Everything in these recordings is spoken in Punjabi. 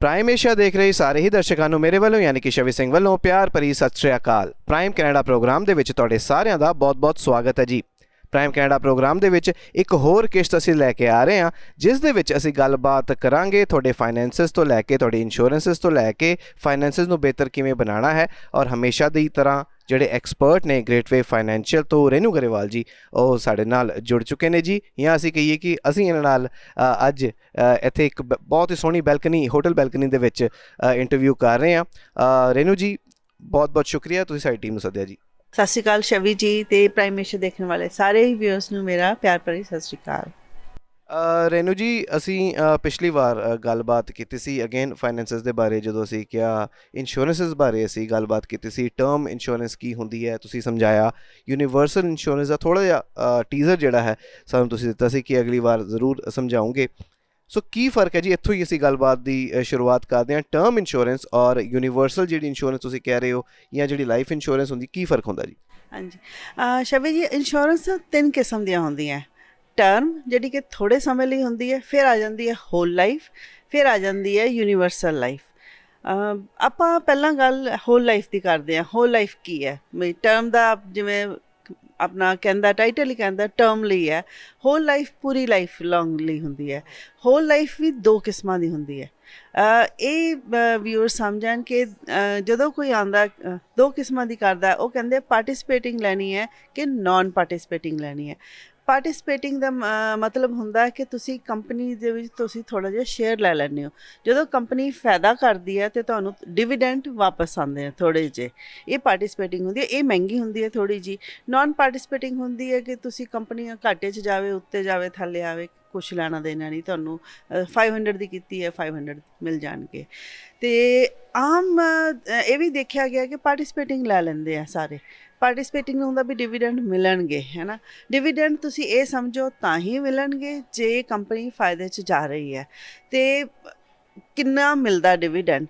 ਪ੍ਰਾਈਮ ਏਸ਼ੀਆ ਦੇਖ ਰਹੇ ਸਾਰੇ ਹੀ ਦਰਸ਼ਕਾਂ ਨੂੰ ਮੇਰੇ ਵੱਲੋਂ ਯਾਨੀ ਕਿ ਸ਼ਵੀ ਸਿੰਘ ਵੱਲੋਂ ਪਿਆਰ ਭਰੀ ਸਤਿ ਸ਼੍ਰੀ ਅਕਾਲ। ਪ੍ਰਾਈਮ ਕੈਨੇਡਾ ਪ੍ਰੋਗਰਾਮ ਦੇ ਵਿੱਚ ਤੁਹਾਡੇ ਸਾਰਿਆਂ ਦਾ ਬਹੁਤ-ਬਹੁਤ ਸਵਾਗਤ ਹੈ ਜੀ। ਪ੍ਰਾਈਮ ਕੈਨੇਡਾ ਪ੍ਰੋਗਰਾਮ ਦੇ ਵਿੱਚ ਇੱਕ ਹੋਰ ਕਿਸ਼ਤ ਅਸੀਂ ਲੈ ਕੇ ਆ ਰਹੇ ਹਾਂ, ਜਿਸ ਦੇ ਵਿੱਚ ਅਸੀਂ ਗੱਲਬਾਤ ਕਰਾਂਗੇ ਤੁਹਾਡੇ ਫਾਈਨੈਂਸਿਸ ਤੋਂ ਲੈ ਕੇ ਤੁਹਾਡੀ ਇੰਸ਼ੋਰੈਂਸਿਸ ਤੋਂ ਲੈ ਕੇ ਫਾਈਨੈਂਸਿਸ ਨੂੰ ਬਿਹਤਰ ਕਿਵੇਂ ਬਣਾਉਣਾ ਹੈ। ਔਰ ਹਮੇਸ਼ਾ ਦੀ ਤਰ੍ਹਾਂ ਜਿਹੜੇ ਐਕਸਪਰਟ ਨੇ ਗ੍ਰੇਟ ਵੇ ਫਾਈਨੈਂਸ਼ੀਅਲ ਤੋਂ ਰੇਨੂ ਗਰੇਵਾਲ ਜੀ, ਉਹ ਸਾਡੇ ਨਾਲ ਜੁੜ ਚੁੱਕੇ ਨੇ ਜੀ। ਜਾਂ ਅਸੀਂ ਕਹੀਏ ਕਿ ਅਸੀਂ ਇਹਨਾਂ ਨਾਲ ਅੱਜ ਇੱਥੇ ਇੱਕ ਬਹੁਤ ਹੀ ਸੋਹਣੀ ਬੈਲਕਨੀ ਹੋਟਲ ਬੈਲਕਨੀ ਦੇ ਵਿੱਚ ਇੰਟਰਵਿਊ ਕਰ ਰਹੇ ਹਾਂ। ਰੇਨੂ ਜੀ, ਬਹੁਤ-ਬਹੁਤ ਸ਼ੁਕਰੀਆ, ਤੁਸੀਂ ਸਾਡੀ ਟੀਮ ਨੂੰ ਸੱਦਿਆ ਜੀ। ਸਤਿ ਸ਼੍ਰੀ ਅਕਾਲ ਸ਼ਵੀ ਜੀ ਤੇ ਪ੍ਰਾਈਮ ਏਸ਼ੀਆ ਦੇਖਣ ਵਾਲੇ ਸਾਰੇ ਹੀ ਵਿਊਅਰਸ ਨੂੰ ਮੇਰਾ ਪਿਆਰ ਭਰੀ ਸਤਿ ਸ਼੍ਰੀ ਅਕਾਲ। ਰੇਨੂ ਜੀ, ਅਸੀਂ ਪਿਛਲੀ ਵਾਰ ਗੱਲਬਾਤ ਕੀਤੀ ਸੀ ਅਗੇਨ ਫਾਈਨੈਂਸਿਸ ਦੇ ਬਾਰੇ, ਜਦੋਂ ਅਸੀਂ ਕਿਹਾ ਇੰਸ਼ੋਰੈਂਸਿਸ ਬਾਰੇ ਅਸੀਂ ਗੱਲਬਾਤ ਕੀਤੀ ਸੀ। ਟਰਮ ਇੰਸ਼ੋਰੈਂਸ ਕੀ ਹੁੰਦੀ ਹੈ ਤੁਸੀਂ ਸਮਝਾਇਆ, ਯੂਨੀਵਰਸਲ ਇੰਸ਼ੋਰੈਂਸ ਦਾ ਥੋੜ੍ਹਾ ਜਿਹਾ ਟੀਜ਼ਰ ਜਿਹੜਾ ਹੈ ਸਾਨੂੰ ਤੁਸੀਂ ਦਿੱਤਾ ਸੀ ਕਿ ਅਗਲੀ ਵਾਰ ਜ਼ਰੂਰ ਸਮਝਾਉਂਗੇ। ਸੋ ਕੀ ਫ਼ਰਕ ਹੈ ਜੀ, ਇੱਥੋਂ ਹੀ ਅਸੀਂ ਗੱਲਬਾਤ ਦੀ ਸ਼ੁਰੂਆਤ ਕਰਦੇ ਹਾਂ। ਟਰਮ ਇੰਸ਼ੋਰੈਂਸ ਔਰ ਯੂਨੀਵਰਸਲ ਜਿਹੜੀ ਇੰਸ਼ੋਰੈਂਸ ਤੁਸੀਂ ਕਹਿ ਰਹੇ ਹੋ ਜਾਂ ਜਿਹੜੀ ਲਾਈਫ ਇੰਸ਼ੋਰੈਂਸ ਹੁੰਦੀ, ਕੀ ਫ਼ਰਕ ਹੁੰਦਾ ਜੀ? ਹਾਂਜੀ ਸ਼ਵੀ ਜੀ, ਇੰਸ਼ੋਰੈਂਸ 3 ਕਿਸਮ ਦੀਆਂ ਹੁੰਦੀਆਂ। ਟਰਮ ਜਿਹੜੀ ਕਿ ਥੋੜ੍ਹੇ ਸਮੇਂ ਲਈ ਹੁੰਦੀ ਹੈ, ਫਿਰ ਆ ਜਾਂਦੀ ਹੈ ਹੋਲ ਲਾਈਫ, ਫਿਰ ਆ ਜਾਂਦੀ ਹੈ ਯੂਨੀਵਰਸਲ ਲਾਈਫ। ਆਪਾਂ ਪਹਿਲਾਂ ਗੱਲ ਹੋਲ ਲਾਈਫ ਦੀ ਕਰਦੇ ਹਾਂ। ਹੋਲ ਲਾਈਫ ਕੀ ਹੈ? ਟਰਮ ਦਾ ਜਿਵੇਂ ਆਪਣਾ ਕਹਿੰਦਾ ਟਾਈਟਲ ਹੀ ਕਹਿੰਦਾ ਟਰਮ ਲਈ ਹੈ। ਹੋਲ ਲਾਈਫ ਪੂਰੀ ਲਾਈਫ ਲੌਂਗ ਲਈ ਹੁੰਦੀ ਹੈ। ਹੋਲ ਲਾਈਫ ਵੀ 2 ਕਿਸਮਾਂ ਦੀ ਹੁੰਦੀ ਹੈ। ਇਹ ਵਿਊਅਰ ਸਮਝਣ ਕਿ ਜਦੋਂ ਕੋਈ ਆਉਂਦਾ 2 ਕਿਸਮਾਂ ਦੀ ਕਰਦਾ, ਉਹ ਕਹਿੰਦੇ ਪਾਰਟਿਸਿਪੇਟਿੰਗ ਲੈਣੀ ਹੈ ਕਿ ਨਾਨ ਪਾਰਟਿਸਿਪੇਟਿੰਗ ਲੈਣੀ ਹੈ। ਪਾਰਟਿਸਿਪੇਟਿੰਗ ਦਾ ਮਤਲਬ ਹੁੰਦਾ ਕਿ ਤੁਸੀਂ ਕੰਪਨੀ ਦੇ ਵਿੱਚ ਤੁਸੀਂ ਥੋੜ੍ਹਾ ਜਿਹਾ ਸ਼ੇਅਰ ਲੈ ਲੈਂਦੇ ਹੋ। ਜਦੋਂ ਕੰਪਨੀ ਫਾਇਦਾ ਕਰਦੀ ਹੈ ਅਤੇ ਤੁਹਾਨੂੰ ਡਿਵੀਡੈਂਟ ਵਾਪਸ ਆਉਂਦੇ ਨੇ ਥੋੜ੍ਹੇ ਜਿਹੇ, ਇਹ ਪਾਰਟਿਸਿਪੇਟਿੰਗ ਹੁੰਦੀ ਹੈ। ਇਹ ਮਹਿੰਗੀ ਹੁੰਦੀ ਹੈ ਥੋੜ੍ਹੀ ਜਿਹੀ। ਨਾਨ ਪਾਰਟਿਸਿਪੇਟਿੰਗ ਹੁੰਦੀ ਹੈ ਕਿ ਤੁਸੀਂ ਕੰਪਨੀ ਘਾਟੇ 'ਚ ਜਾਵੇ, ਉੱਤੇ ਜਾਵੇ, ਥੱਲੇ ਆਵੇ, ਕੁਛ ਲੈਣਾ ਦੇਣਾ ਨਹੀਂ ਤੁਹਾਨੂੰ। 500 ਦੀ ਕੀਤੀ ਹੈ, 500 ਮਿਲ ਜਾਣਗੇ। ਅਤੇ ਆਮ ਇਹ ਵੀ ਦੇਖਿਆ ਗਿਆ ਕਿ ਪਾਰਟਿਸਿਪੇਟਿੰਗ ਲੈ ਲੈਂਦੇ ਆ ਸਾਰੇ। ਪਾਰਟਿਸਿਪੇਟਿੰਗ ਹੁੰਦਾ ਵੀ ਡਿਵੀਡੈਂਡ ਮਿਲਣਗੇ, ਹੈ ਨਾ। ਡਿਵੀਡੈਂਡ ਤੁਸੀਂ ਇਹ ਸਮਝੋ ਤਾਂ ਹੀ ਮਿਲਣਗੇ ਜੇ ਕੰਪਨੀ ਫਾਇਦੇ 'ਚ ਜਾ ਰਹੀ ਹੈ। ਅਤੇ ਕਿੰਨਾ ਮਿਲਦਾ ਡਿਵੀਡੈਂਡ?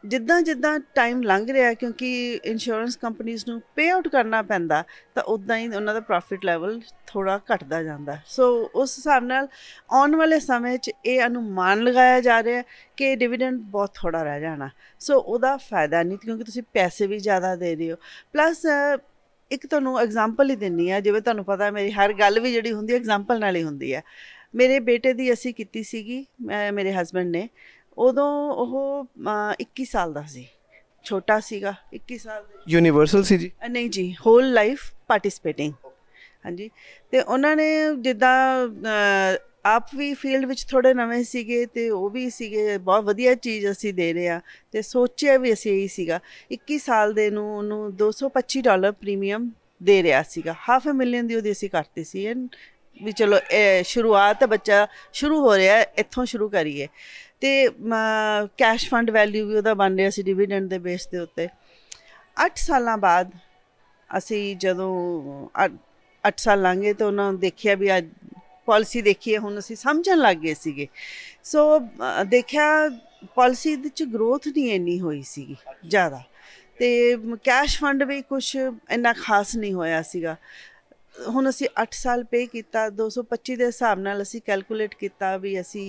ਜਿੱਦਾਂ ਜਿੱਦਾਂ ਟਾਈਮ ਲੰਘ ਰਿਹਾ, ਕਿਉਂਕਿ ਇੰਸ਼ੋਰੈਂਸ ਕੰਪਨੀਜ਼ ਨੂੰ ਪੇ ਆਊਟ ਕਰਨਾ ਪੈਂਦਾ, ਤਾਂ ਉੱਦਾਂ ਹੀ ਉਹਨਾਂ ਦਾ ਪ੍ਰੋਫਿਟ ਲੈਵਲ ਥੋੜ੍ਹਾ ਘਟਦਾ ਜਾਂਦਾ। ਸੋ ਉਸ ਹਿਸਾਬ ਨਾਲ ਆਉਣ ਵਾਲੇ ਸਮੇਂ 'ਚ ਇਹ ਅਨੁਮਾਨ ਲਗਾਇਆ ਜਾ ਰਿਹਾ ਕਿ ਡਿਵੀਡੈਂਡ ਬਹੁਤ ਥੋੜ੍ਹਾ ਰਹਿ ਜਾਣਾ। ਸੋ ਉਹਦਾ ਫਾਇਦਾ ਨਹੀਂ, ਕਿਉਂਕਿ ਤੁਸੀਂ ਪੈਸੇ ਵੀ ਜ਼ਿਆਦਾ ਦੇ ਰਹੇ ਹੋ। ਪਲੱਸ ਇੱਕ ਤੁਹਾਨੂੰ ਐਗਜ਼ਾਮਪਲ ਹੀ ਦਿੰਦੀ ਹਾਂ। ਜਿਵੇਂ ਤੁਹਾਨੂੰ ਪਤਾ ਮੇਰੀ ਹਰ ਗੱਲ ਵੀ ਜਿਹੜੀ ਹੁੰਦੀ ਐਗਜ਼ਾਮਪਲ ਨਾਲ ਹੀ ਹੁੰਦੀ ਹੈ। ਮੇਰੇ ਬੇਟੇ ਦੀ ਅਸੀਂ ਕੀਤੀ ਸੀਗੀ, ਮੇਰੇ ਹਸਬੈਂਡ ਨੇ। ਉਦੋਂ ਉਹ 21 ਸਾਲ ਦਾ ਸੀ, ਛੋਟਾ ਸੀਗਾ। 21 ਸਾਲ ਯੂਨੀਵਰਸਲ ਸੀ ਜੀ? ਨਹੀਂ ਜੀ, ਹੋਲ ਲਾਈਫ ਪਾਰਟਿਸਿਪੇਟਿੰਗ। ਹਾਂਜੀ। ਅਤੇ ਉਹਨਾਂ ਨੇ ਜਿੱਦਾਂ ਆਪ ਵੀ ਫੀਲਡ ਵਿੱਚ ਥੋੜ੍ਹੇ ਨਵੇਂ ਸੀਗੇ ਅਤੇ ਉਹ ਵੀ ਸੀਗੇ, ਬਹੁਤ ਵਧੀਆ ਚੀਜ਼ ਅਸੀਂ ਦੇ ਰਹੇ ਹਾਂ ਅਤੇ ਸੋਚਿਆ ਵੀ ਅਸੀਂ ਇਹੀ ਸੀਗਾ। 21 ਸਾਲ ਦੇ ਨੂੰ ਉਹਨੂੰ $225 ਪ੍ਰੀਮੀਅਮ ਦੇ ਰਿਹਾ ਸੀਗਾ। $500,000 ਦੀ ਉਹਦੀ ਅਸੀਂ ਕਰਤੀ ਸੀ ਵੀ ਚਲੋ ਸ਼ੁਰੂਆਤ, ਬੱਚਾ ਸ਼ੁਰੂ ਹੋ ਰਿਹਾ, ਇੱਥੋਂ ਸ਼ੁਰੂ ਕਰੀਏ। ਅਤੇ ਕੈਸ਼ ਫੰਡ ਵੈਲਿਊ ਵੀ ਉਹਦਾ ਬਣ ਰਿਹਾ ਸੀ ਡਿਵੀਡੈਂਡ ਦੇ ਬੇਸ ਦੇ ਉੱਤੇ। 8 ਸਾਲਾਂ ਬਾਅਦ ਅਸੀਂ ਜਦੋਂ 8 ਸਾਲ ਲੰਘ ਗਏ ਤਾਂ ਉਹਨਾਂ ਨੂੰ ਦੇਖਿਆ ਵੀ ਅੱਜ ਪੋਲਿਸੀ ਦੇਖੀ ਹੈ, ਹੁਣ ਅਸੀਂ ਸਮਝਣ ਲੱਗ ਗਏ ਸੀਗੇ। ਸੋ ਦੇਖਿਆ ਪੋਲਿਸੀ ਦੇ 'ਚ ਗਰੋਥ ਨਹੀਂ ਇੰਨੀ ਹੋਈ ਸੀਗੀ ਜ਼ਿਆਦਾ, ਅਤੇ ਕੈਸ਼ ਫੰਡ ਵੀ ਕੁਛ ਇੰਨਾ ਖਾਸ ਨਹੀਂ ਹੋਇਆ ਸੀਗਾ। ਹੁਣ ਅਸੀਂ 8 ਸਾਲ ਪੇ ਕੀਤਾ, 225 ਦੇ ਹਿਸਾਬ ਨਾਲ ਅਸੀਂ ਕੈਲਕੂਲੇਟ ਕੀਤਾ ਵੀ ਅਸੀਂ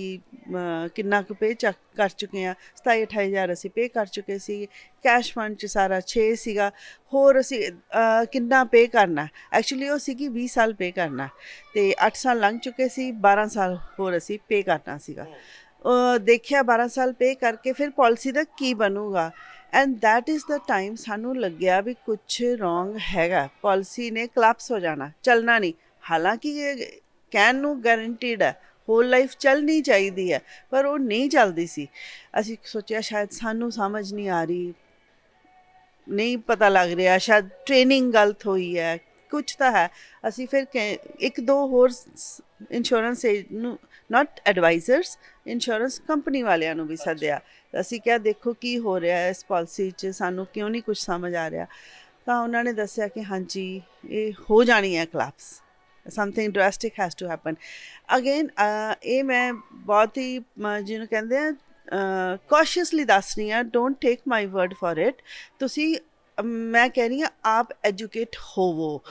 ਕਿੰਨਾ ਕੁ ਪੇ ਕਰ ਚੁੱਕੇ ਹਾਂ। 27-28 ਹਜ਼ਾਰ ਅਸੀਂ ਪੇ ਕਰ ਚੁੱਕੇ ਸੀ। ਕੈਸ਼ ਫੰਡ 'ਚ ਸਾਰਾ 6 ਸੀਗਾ। ਹੋਰ ਅਸੀਂ ਕਿੰਨਾ ਪੇ ਕਰਨਾ, ਐਕਚੁਅਲੀ ਉਹ ਸੀਗੀ 20 ਸਾਲ ਪੇ ਕਰਨਾ, ਅਤੇ 8 ਸਾਲ ਲੰਘ ਚੁੱਕੇ ਸੀ, 12 ਸਾਲ ਹੋਰ ਅਸੀਂ ਪੇ ਕਰਨਾ ਸੀਗਾ। ਦੇਖਿਆ 12 ਸਾਲ ਪੇ ਕਰਕੇ ਫਿਰ ਪੋਲਿਸੀ ਦਾ ਕੀ ਬਣੂਗਾ। And that is the time ਸਾਨੂੰ ਲੱਗਿਆ ਵੀ ਕੁਛ ਰੋਂਗ ਹੈਗਾ, ਪੋਲਿਸੀ ਨੇ ਕਲੈਪਸ ਹੋ ਜਾਣਾ, ਚੱਲਣਾ ਨਹੀਂ। ਹਾਲਾਂਕਿ ਕਹਿਣ ਨੂੰ ਗਰੰਟੀਡ ਹੈ, ਹੋਲ ਲਾਈਫ ਚੱਲਣੀ ਚਾਹੀਦੀ ਹੈ, ਪਰ ਉਹ ਨਹੀਂ ਚੱਲਦੀ ਸੀ। ਅਸੀਂ ਸੋਚਿਆ ਸ਼ਾਇਦ ਸਾਨੂੰ ਸਮਝ ਨਹੀਂ ਆ ਰਹੀ, ਨਹੀਂ ਪਤਾ ਲੱਗ ਰਿਹਾ, ਸ਼ਾਇਦ ਟ੍ਰੇਨਿੰਗ ਗਲਤ ਹੋਈ ਹੈ, ਕੁਛ ਤਾਂ ਹੈ। ਅਸੀਂ ਫਿਰ 1-2 ਹੋਰ ਇੰਸ਼ੋਰੈਂਸ ਨੂੰ, ਨਾਟ ਐਡਵਾਈਜ਼ਰਸ, ਇੰਸ਼ੋਰੈਂਸ ਕੰਪਨੀ ਵਾਲਿਆਂ ਨੂੰ ਵੀ ਸੱਦਿਆ। ਅਸੀਂ ਕਿਹਾ ਦੇਖੋ ਕੀ ਹੋ ਰਿਹਾ ਇਸ ਪੋਲਿਸੀ 'ਚ, ਸਾਨੂੰ ਕਿਉਂ ਨਹੀਂ ਕੁਛ ਸਮਝ ਆ ਰਿਹਾ। ਤਾਂ ਉਹਨਾਂ ਨੇ ਦੱਸਿਆ ਕਿ ਹਾਂਜੀ ਇਹ ਹੋ ਜਾਣੀ ਹੈ collapse, something drastic has to happen again. ਇਹ ਮੈਂ ਬਹੁਤ ਹੀ ਜਿਹਨੂੰ ਕਹਿੰਦੇ ਆ ਕੌਸ਼ੀਅਸਲੀ ਦੱਸ ਰਹੀ ਹਾਂ, don't take my word for it. ਤੁਸੀਂ, ਮੈਂ ਕਹਿ ਰਹੀ ਹਾਂ, ਆਪ ਐਜੂਕੇਟ ਹੋਵੋ।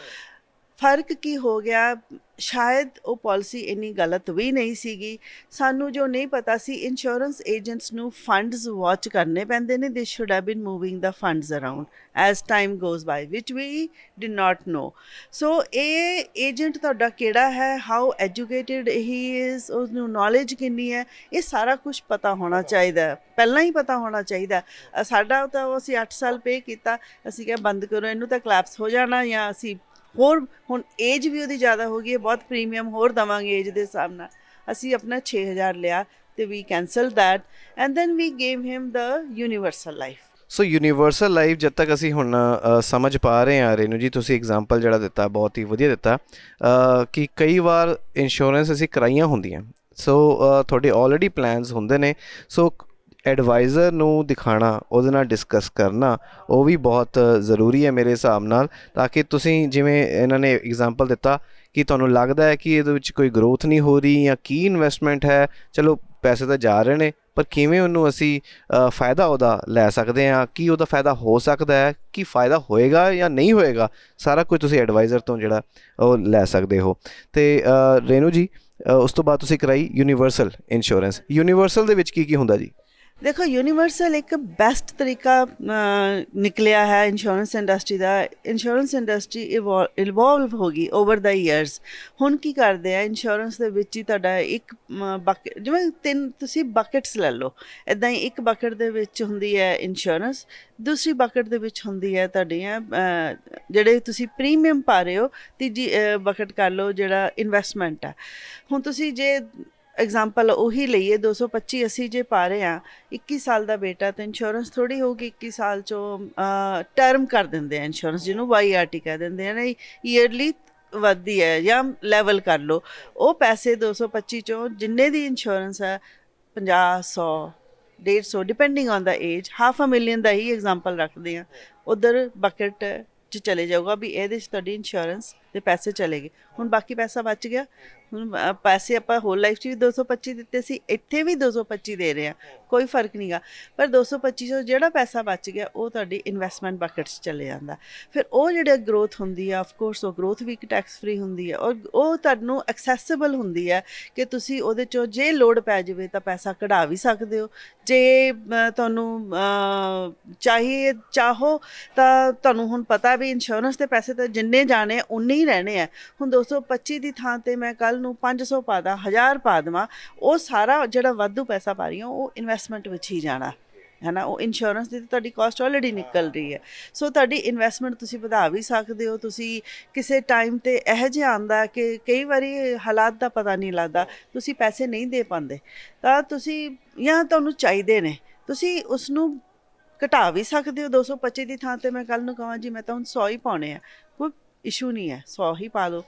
ਫਰਕ ਕੀ ਹੋ ਗਿਆ, ਸ਼ਾਇਦ ਉਹ ਪਾਲਿਸੀ ਇੰਨੀ ਗਲਤ ਵੀ ਨਹੀਂ ਸੀਗੀ। ਸਾਨੂੰ ਜੋ ਨਹੀਂ ਪਤਾ ਸੀ, ਇੰਸ਼ੋਰੈਂਸ ਏਜੰਟਸ ਨੂੰ ਫੰਡਸ ਵਾਚ ਕਰਨੇ ਪੈਂਦੇ ਨੇ। They should have been moving the funds around as time goes by, which we did not know. So ਇਹ ਏਜੰਟ ਤੁਹਾਡਾ ਕਿਹੜਾ ਹੈ, ਹਾਊ ਐਜੂਕੇਟਿਡ ਹੀ ਇਜ਼, ਉਸਨੂੰ ਨੌਲੇਜ ਕਿੰਨੀ ਹੈ, ਇਹ ਸਾਰਾ ਕੁਝ ਪਤਾ ਹੋਣਾ ਚਾਹੀਦਾ, ਪਹਿਲਾਂ ਹੀ ਪਤਾ ਹੋਣਾ ਚਾਹੀਦਾ। ਸਾਡਾ ਤਾਂ ਅਸੀਂ 8 ਸਾਲ ਪੇ ਕੀਤਾ, ਅਸੀਂ ਕਿਹਾ ਬੰਦ ਕਰੋ ਇਹਨੂੰ, ਤਾਂ ਕਲੈਪਸ ਹੋ ਜਾਣਾ, ਜਾਂ ਅਸੀਂ ਹੋਰ ਹੁਣ ਏਜ ਵੀ ਉਹਦੀ ਜ਼ਿਆਦਾ ਹੋ ਗਈ ਹੈ, ਬਹੁਤ ਪ੍ਰੀਮੀਅਮ ਹੋਰ ਦੇਵਾਂਗੇ ਏਜ ਦੇ ਹਿਸਾਬ ਨਾਲ। ਅਸੀਂ ਆਪਣਾ 6000 ਲਿਆ ਤੇ ਵੀ cancel that and then we gave him the universal life. So universal life ਜਦ ਤੱਕ ਅਸੀਂ ਹੁਣ ਸਮਝ ਪਾ ਰਹੇ ਹਾਂ ਰੇਨੂ ਜੀ, ਤੁਸੀਂ ਐਗਜ਼ਾਮਪਲ ਜਿਹੜਾ ਦਿੱਤਾ ਬਹੁਤ ਹੀ ਵਧੀਆ ਦਿੱਤਾ ਕਿ ਕਈ ਵਾਰ ਇੰਸ਼ੋਰੈਂਸ ਅਸੀਂ ਕਰਾਈਆਂ ਹੁੰਦੀਆਂ, ਸੋ ਤੁਹਾਡੇ ਆਲਰੇਡੀ ਪਲਾਨਸ ਹੁੰਦੇ ਨੇ, ਸੋ ਐਡਵਾਈਜ਼ਰ ਨੂੰ ਦਿਖਾਣਾ, ਉਹਦੇ ਨਾਲ ਡਿਸਕਸ ਕਰਨਾ ਉਹ ਵੀ ਬਹੁਤ ਜ਼ਰੂਰੀ ਹੈ ਮੇਰੇ ਹਿਸਾਬ ਨਾਲ, ਤਾਂ ਕਿ ਤੁਸੀਂ ਜਿਵੇਂ ਇਹਨਾਂ ਨੇ ਐਗਜ਼ਾਮਪਲ ਦਿੱਤਾ ਕਿ ਤੁਹਾਨੂੰ ਲੱਗਦਾ ਹੈ ਕਿ ਇਹਦੇ ਵਿੱਚ ਕੋਈ ਗਰੋਥ ਨਹੀਂ ਹੋ ਰਹੀ ਜਾਂ ਕੀ ਇਨਵੈਸਟਮੈਂਟ ਹੈ, ਚਲੋ ਪੈਸੇ ਤਾਂ ਜਾ ਰਹੇ ਨੇ ਪਰ ਕਿਵੇਂ ਉਹਨੂੰ ਅਸੀਂ ਫਾਇਦਾ ਉਹਦਾ ਲੈ ਸਕਦੇ ਹਾਂ, ਕੀ ਉਹਦਾ ਫਾਇਦਾ ਹੋ ਸਕਦਾ ਹੈ, ਕੀ ਫਾਇਦਾ ਹੋਏਗਾ ਜਾਂ ਨਹੀਂ ਹੋਏਗਾ, ਸਾਰਾ ਕੁਝ ਤੁਸੀਂ ਐਡਵਾਈਜ਼ਰ ਤੋਂ ਜਿਹੜਾ ਉਹ ਲੈ ਸਕਦੇ ਹੋ। ਅਤੇ ਰੇਨੂ ਜੀ ਉਸ ਤੋਂ ਬਾਅਦ ਤੁਸੀਂ ਕਰਾਈ ਯੂਨੀਵਰਸਲ ਇੰਸ਼ੋਰੈਂਸ, ਯੂਨੀਵਰਸਲ ਦੇ ਵਿੱਚ ਕੀ ਹੁੰਦਾ ਜੀ? ਦੇਖੋ, ਯੂਨੀਵਰਸਲ ਇੱਕ ਬੈਸਟ ਤਰੀਕਾ ਨਿਕਲਿਆ ਹੈ ਇੰਸ਼ੋਰੈਂਸ ਇੰਡਸਟਰੀ ਦਾ। ਇੰਸ਼ੋਰੈਂਸ ਇੰਡਸਟਰੀ ਇਵੋਲਵ ਹੋ ਗਈ ਓਵਰ ਦਾ ਈਅਰਸ। ਹੁਣ ਕੀ ਕਰਦੇ ਆ, ਇੰਸ਼ੋਰੈਂਸ ਦੇ ਵਿੱਚ ਹੀ ਤੁਹਾਡਾ ਇੱਕ ਬਕਟ, ਜਿਵੇਂ 3 ਤੁਸੀਂ ਬਕਟਸ ਲੈ ਲਓ, ਇੱਦਾਂ ਹੀ ਇੱਕ ਬਕਟ ਦੇ ਵਿੱਚ ਹੁੰਦੀ ਹੈ ਇੰਸ਼ੋਰੈਂਸ, ਦੂਸਰੀ ਬਕਟ ਦੇ ਵਿੱਚ ਹੁੰਦੀ ਹੈ ਤੁਹਾਡੀਆਂ ਜਿਹੜੇ ਤੁਸੀਂ ਪ੍ਰੀਮੀਅਮ ਪਾ ਰਹੇ ਹੋ, ਤੀਜੀ ਬਕਟ ਕਰ ਲਓ ਜਿਹੜਾ ਇਨਵੈਸਟਮੈਂਟ ਆ। ਹੁਣ ਤੁਸੀਂ ਜੇ ਐਗਜ਼ਾਮਪਲ ਉਹੀ ਲਈਏ, 225 ਅਸੀਂ ਜੇ ਪਾ ਰਹੇ ਹਾਂ, 21 ਸਾਲ ਦਾ ਬੇਟਾ, ਤਾਂ ਇੰਸ਼ੋਰੈਂਸ ਥੋੜ੍ਹੀ ਹੋਊਗੀ 21 ਸਾਲ 'ਚੋਂ ਟਰਮ ਕਰ ਦਿੰਦੇ ਆ ਇੰਸ਼ੋਰੈਂਸ, ਜਿਹਨੂੰ YRT ਕਹਿ ਦਿੰਦੇ ਆ ਨਾ, ਈਅਰਲੀ ਵੱਧਦੀ ਹੈ ਜਾਂ ਲੈਵਲ ਕਰ ਲਓ। ਉਹ ਪੈਸੇ 225 'ਚੋਂ ਜਿੰਨੇ ਦੀ ਇੰਸ਼ੋਰੈਂਸ ਹੈ, 50, 100, 150 depending on the age, $500,000 the he example ਰੱਖਦੇ ਹਾਂ, ਉੱਧਰ ਬਕਟ 'ਚ ਚਲੇ ਜਾਊਗਾ ਵੀ ਇਹਦੇ 'ਚ ਤੁਹਾਡੀ ਇੰਸ਼ੋਰੈਂਸ ਦੇ ਪੈਸੇ ਚਲੇ ਗਏ। ਹੁਣ ਬਾਕੀ ਪੈਸਾ ਬਚ ਗਿਆ। ਹੁਣ ਪੈਸੇ ਆਪਾਂ ਹੋਲ ਲਾਈਫ 'ਚ ਵੀ 225 ਦਿੱਤੇ ਸੀ, ਇੱਥੇ ਵੀ 225 ਦੇ ਰਹੇ ਹਾਂ, ਕੋਈ ਫਰਕ ਨਹੀਂ ਗਾ। ਪਰ 225 'ਚੋਂ ਜਿਹੜਾ ਪੈਸਾ ਬਚ ਗਿਆ ਉਹ ਤੁਹਾਡੀ ਇਨਵੈਸਟਮੈਂਟ ਬਕਟ 'ਚ ਚਲੇ ਜਾਂਦਾ। ਫਿਰ ਉਹ ਜਿਹੜਾ ਗਰੋਥ ਹੁੰਦੀ ਆ, ਆਫਕੋਰਸ ਉਹ ਗਰੋਥ ਵੀ ਇੱਕ ਟੈਕਸ ਫਰੀ ਹੁੰਦੀ ਹੈ, ਔਰ ਉਹ ਤੁਹਾਨੂੰ ਐਕਸੈਸਿਬਲ ਹੁੰਦੀ ਹੈ ਕਿ ਤੁਸੀਂ ਉਹਦੇ 'ਚੋਂ ਜੇ ਲੋੜ ਪੈ ਜਾਵੇ ਤਾਂ ਪੈਸਾ ਕਢਾ ਵੀ ਸਕਦੇ ਹੋ। ਜੇ ਤੁਹਾਨੂੰ ਚਾਹੋ ਤਾਂ ਤੁਹਾਨੂੰ ਹੁਣ ਪਤਾ ਵੀ ਇੰਸ਼ੋਰੈਂਸ ਦੇ ਪੈਸੇ ਤਾਂ ਜਿੰਨੇ ਜਾਣੇ ਉਨੇ ਹੀ ਰਹਿਣੇ ਆ। ਹੁਣ 225 ਦੀ ਥਾਂ 'ਤੇ ਮੈਂ ਕੱਲ੍ਹ ਨੂੰ 500 ਪਾ ਦਾਂ, 1000 ਪਾ ਦੇਵਾਂ, ਉਹ ਸਾਰਾ ਜਿਹੜਾ ਵਾਧੂ ਪੈਸਾ ਪਾ ਰਹੀ ਹਾਂ ਉਹ ਇਨਵੈਸਟਮੈਂਟ ਵਿੱਚ ਹੀ ਜਾਣਾ ਹੈ ਨਾ। ਉਹ ਇੰਸ਼ੋਰੈਂਸ ਦੀ ਤੁਹਾਡੀ ਕਾਸਟ ਆਲਰੇਡੀ ਨਿਕਲ ਰਹੀ ਹੈ। ਸੋ ਤੁਹਾਡੀ ਇਨਵੈਸਟਮੈਂਟ ਤੁਸੀਂ ਵਧਾ ਵੀ ਸਕਦੇ ਹੋ। ਤੁਸੀਂ ਕਿਸੇ ਟਾਈਮ 'ਤੇ ਇਹੋ ਜਿਹਾ ਆਉਂਦਾ ਕਿ ਕਈ ਵਾਰੀ ਹਾਲਾਤ ਦਾ ਪਤਾ ਨਹੀਂ ਲੱਗਦਾ, ਤੁਸੀਂ ਪੈਸੇ ਨਹੀਂ ਦੇ ਪਾਉਂਦੇ, ਤਾਂ ਤੁਸੀਂ ਜਾਂ ਤੁਹਾਨੂੰ ਚਾਹੀਦੇ ਨੇ, ਤੁਸੀਂ ਉਸਨੂੰ ਘਟਾ ਵੀ ਸਕਦੇ ਹੋ। 225 ਦੀ ਥਾਂ 'ਤੇ ਮੈਂ ਕੱਲ੍ਹ ਨੂੰ ਕਹਾਂ ਜੀ ਮੈਂ ਤਾਂ ਹੁਣ 100 ਹੀ ਪਾਉਣੇ ਆ, ਕੋਈ ਇਸ਼ੂ ਨਹੀਂ ਹੈ, 100 ਹੀ ਪਾ ਲਓ।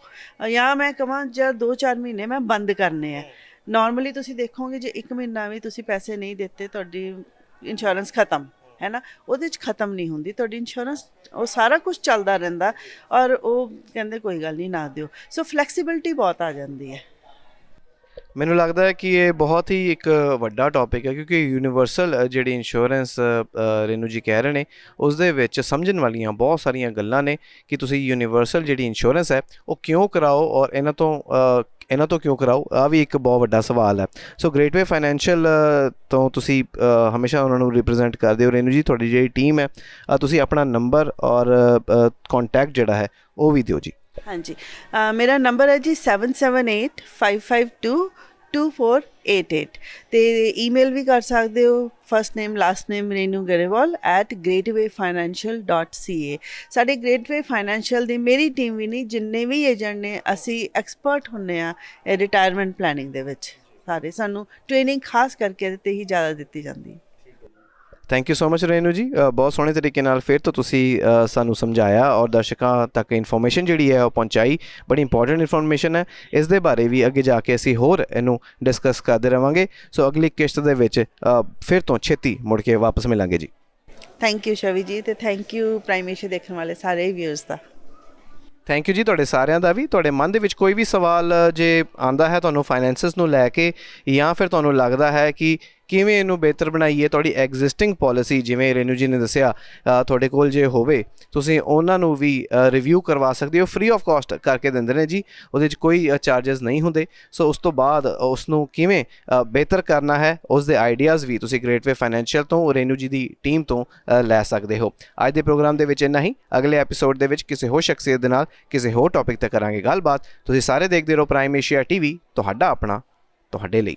ਜਾਂ ਮੈਂ ਕਹਾਂ ਜਾਂ 2-4 ਮਹੀਨੇ ਮੈਂ ਬੰਦ ਕਰਨੇ ਆ। ਨੋਰਮਲੀ ਤੁਸੀਂ ਦੇਖੋਗੇ ਜੇ 1 ਮਹੀਨਾ ਵੀ ਤੁਸੀਂ ਪੈਸੇ ਨਹੀਂ ਦਿੱਤੇ, ਤੁਹਾਡੀ ਇੰਸ਼ੋਰੈਂਸ ਖਤਮ ਹੈ ਨਾ। ਉਹਦੇ 'ਚ ਖਤਮ ਨਹੀਂ ਹੁੰਦੀ ਤੁਹਾਡੀ ਇੰਸ਼ੋਰੈਂਸ, ਉਹ ਸਾਰਾ ਕੁਝ ਚੱਲਦਾ ਰਹਿੰਦਾ। ਔਰ ਉਹ ਕਹਿੰਦੇ ਕੋਈ ਗੱਲ ਨਹੀਂ, ਨਾ ਦਿਓ। ਸੋ ਫਲੈਕਸੀਬਿਲਿਟੀ ਬਹੁਤ ਆ ਜਾਂਦੀ ਹੈ। ਮੈਨੂੰ ਲੱਗਦਾ ਹੈ ਕਿ ਇਹ ਬਹੁਤ ਹੀ ਇੱਕ ਵੱਡਾ ਟੌਪਿਕ ਹੈ, ਕਿਉਂਕਿ ਯੂਨੀਵਰਸਲ ਜਿਹੜੀ ਇੰਸ਼ੋਰੈਂਸ ਰੇਨੂ ਜੀ ਕਹਿ ਰਹੇ ਨੇ, ਉਸ ਦੇ ਵਿੱਚ ਸਮਝਣ ਵਾਲੀਆਂ ਬਹੁਤ ਸਾਰੀਆਂ ਗੱਲਾਂ ਨੇ ਕਿ ਤੁਸੀਂ ਯੂਨੀਵਰਸਲ ਜਿਹੜੀ ਇੰਸ਼ੋਰੈਂਸ ਹੈ ਉਹ ਕਿਉਂ ਕਰਾਓ ਔਰ ਇਹਨਾਂ ਤੋਂ ਕਿਉਂ ਕਰਾਓ, ਆ ਵੀ ਇੱਕ ਬਹੁਤ ਵੱਡਾ ਸਵਾਲ ਹੈ। ਸੋ ਗ੍ਰੇਟਵੇ ਫਾਈਨੈਂਸ਼ੀਅਲ ਤੋਂ ਤੁਸੀਂ ਹਮੇਸ਼ਾ ਉਹਨਾਂ ਨੂੰ ਰਿਪਰੈਜ਼ੈਂਟ ਕਰਦੇ ਹੋ। ਰੇਨੂ ਜੀ ਤੁਹਾਡੀ ਜਿਹੜੀ ਟੀਮ ਹੈ, ਤੁਸੀਂ ਆਪਣਾ ਨੰਬਰ ਔਰ ਕੰਟੈਕਟ ਜਿਹੜਾ ਹੈ ਉਹ ਵੀ ਦਿਓ ਜੀ। ਹਾਂਜੀ, ਮੇਰਾ ਨੰਬਰ ਹੈ ਜੀ 7785522488 ਅਤੇ ਈਮੇਲ ਵੀ ਕਰ ਸਕਦੇ ਹੋ, first name last name Renu Grewal @gatewayfinancial.ca। ਸਾਡੇ ਗ੍ਰੇਟਵੇ ਫਾਈਨੈਂਸ਼ੀਅਲ ਦੀ ਮੇਰੀ ਟੀਮ ਵੀ ਨਹੀਂ, ਜਿੰਨੇ ਵੀ ਏਜੰਟ ਨੇ, ਅਸੀਂ ਐਕਸਪਰਟ ਹੁੰਦੇ ਹਾਂ ਰਿਟਾਇਰਮੈਂਟ ਪਲੈਨਿੰਗ ਦੇ ਵਿੱਚ। ਸਾਰੇ ਸਾਨੂੰ ਟ੍ਰੇਨਿੰਗ ਖਾਸ ਕਰਕੇ ਇਹਦੇ 'ਤੇ ਹੀ ਜ਼ਿਆਦਾ ਦਿੱਤੀ ਜਾਂਦੀ ਹੈ। Thank you so much Renu ਜੀ, ਬਹੁਤ ਸੋਹਣੇ ਤਰੀਕੇ ਨਾਲ ਫਿਰ ਤੋਂ ਤੁਸੀਂ ਸਾਨੂੰ ਸਮਝਾਇਆ ਔਰ ਦਰਸ਼ਕਾਂ ਤੱਕ ਇਨਫੋਰਮੇਸ਼ਨ ਜਿਹੜੀ ਹੈ ਉਹ ਪਹੁੰਚਾਈ। ਬੜੀ ਇੰਪੋਰਟੈਂਟ ਇਨਫੋਰਮੇਸ਼ਨ ਹੈ, ਇਸ ਦੇ ਬਾਰੇ ਵੀ ਅੱਗੇ ਜਾ ਕੇ ਅਸੀਂ ਹੋਰ ਇਹਨੂੰ ਡਿਸਕਸ ਕਰਦੇ ਰਹਾਂਗੇ। ਸੋ ਅਗਲੀ ਕਿਸ਼ਤ ਦੇ ਵਿੱਚ ਫਿਰ ਤੋਂ ਛੇਤੀ ਮੁੜ ਕੇ ਵਾਪਸ ਮਿਲਾਂਗੇ ਜੀ। ਥੈਂਕ ਯੂ ਸ਼ਵੀ ਜੀ, ਅਤੇ ਥੈਂਕ ਯੂ ਪ੍ਰਾਈਮ ਏਸ਼ੀਆ ਦੇਖਣ ਵਾਲੇ ਸਾਰੇ ਵਿਊਅਰਸ ਦਾ। ਥੈਂਕ ਯੂ ਜੀ ਤੁਹਾਡੇ ਸਾਰਿਆਂ ਦਾ ਵੀ। ਤੁਹਾਡੇ ਮਨ ਦੇ ਵਿੱਚ ਕੋਈ ਵੀ ਸਵਾਲ ਜੇ ਆਉਂਦਾ ਹੈ ਤੁਹਾਨੂੰ ਫਾਈਨੈਂਸਿਸ ਨੂੰ ਲੈ ਕੇ, ਜਾਂ ਫਿਰ ਤੁਹਾਨੂੰ ਲੱਗਦਾ ਹੈ ਕਿ ਕਿਵੇਂ ਇਹਨੂੰ ਬਿਹਤਰ ਬਣਾਈਏ। ਤੁਹਾਡੀ ਐਗਜ਼ਿਸਟਿੰਗ ਪਾਲਿਸੀ ਜਿਵੇਂ ਰੇਨੂ ਜੀ ਨੇ ਦੱਸਿਆ ਤੁਹਾਡੇ ਕੋਲ ਜੇ ਹੋਵੇ ਤੁਸੀਂ ਉਹਨਾਂ ਨੂੰ ਵੀ ਰਿਵਿਊ ਕਰਵਾ ਸਕਦੇ ਹੋ, ਫ੍ਰੀ ਆਫ ਕਾਸਟ ਕਰਕੇ ਦਿੰਦੇ ਨੇ ਜੀ, ਉਹਦੇ 'ਚ ਕੋਈ ਚਾਰजेस ਨਹੀਂ ਹੁੰਦੇ। ਸੋ ਉਸ ਤੋਂ ਬਾਅਦ ਉਸ ਨੂੰ ਕਿਵੇਂ ਬਿਹਤਰ ਕਰਨਾ ਹੈ ਉਸ ਦੇ ਆਈਡੀਆਜ਼ ਵੀ ਤੁਸੀਂ ਗ੍ਰੇਟਵੇ ਫਾਈਨੈਂਸ਼ੀਅਲ ਤੋਂ ਰੇਨੂ ਜੀ ਦੀ ਟੀਮ ਤੋਂ ਲੈ ਸਕਦੇ ਹੋ। ਅੱਜ ਦੇ ਪ੍ਰੋਗਰਾਮ ਦੇ ਵਿੱਚ ਇੰਨਾ ਹੀ। ਅਗਲੇ ਐਪੀਸੋਡ ਦੇ ਵਿੱਚ ਕਿਸੇ ਹੋਰ ਸ਼ਖਸੀਅਤ ਦੇ ਨਾਲ ਕਿਸੇ ਹੋਰ ਟੌਪਿਕ ਤੇ ਕਰਾਂਗੇ ਗੱਲਬਾਤ। ਤੁਸੀਂ ਸਾਰੇ ਦੇਖਦੇ ਰਹੋ ਪ੍ਰਾਈਮ ਏਸ਼ੀਆ ਟੀਵੀ, ਤੁਹਾਡਾ ਆਪਣਾ, ਤੁਹਾਡੇ ਲਈ।